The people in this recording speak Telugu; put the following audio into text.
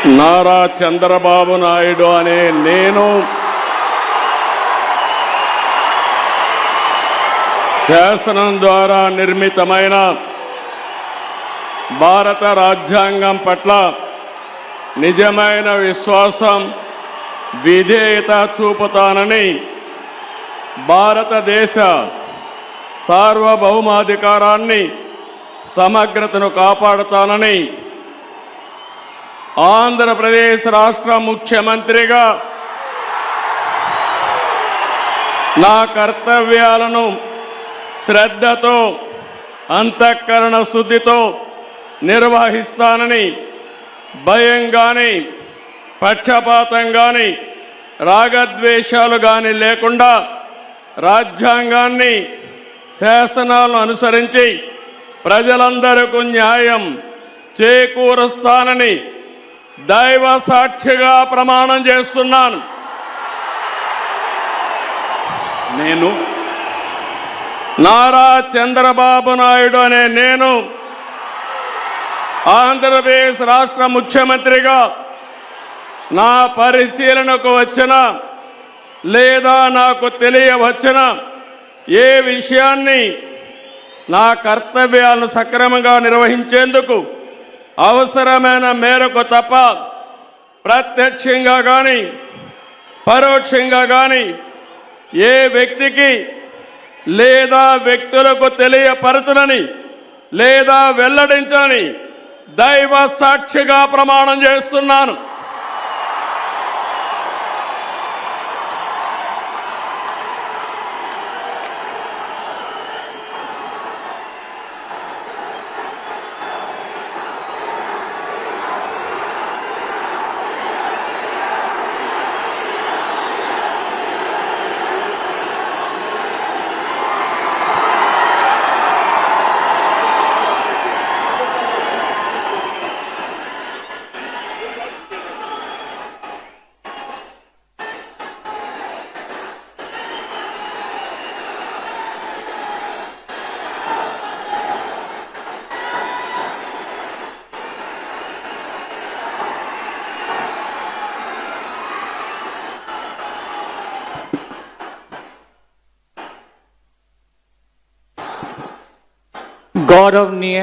నారా చంద్రబాబు నాయుడు అనే నేను శాసనం ద్వారా నిర్మితమైన భారత రాజ్యాంగం పట్ల నిజమైన విశ్వాసం, విధేయత చూపుతానని, భారతదేశ సార్వభౌమాధికారాన్ని, సమగ్రతను కాపాడుతానని ఆంధ్రప్రదేశ్ రాష్ట్ర ముఖ్యమంత్రిగా నా కర్తవ్యాలను శ్రద్ధతో, అంతఃకరణ శుద్ధితో నిర్వహిస్తానని, భయం గాని, పక్షపాతం గాని, రాగద్వేషాలు గాని లేకుండా రాజ్యాంగాన్ని, శాసనాలను అనుసరించి ప్రజలందరికీ న్యాయం చేకూరుస్తానని దైవ సాక్షిగా ప్రమాణం చేస్తున్నాను. నేను నారా చంద్రబాబు నాయుడు అనే నేను ఆంధ్రప్రదేశ్ రాష్ట్ర ముఖ్యమంత్రిగా నా పరిశీలనకు వచ్చిన లేదా నాకు తెలియవచ్చిన ఏ విషయాన్ని నా కర్తవ్యాలను సక్రమంగా నిర్వహించేందుకు అవసరమైన మేరకు తప్ప ప్రత్యక్షంగా కానీ పరోక్షంగా కానీ ఏ వ్యక్తికి లేదా వ్యక్తులకు తెలియపరచనని లేదా వెల్లడించని దైవ సాక్షిగా ప్రమాణం చేస్తున్నాను. गौरवनीय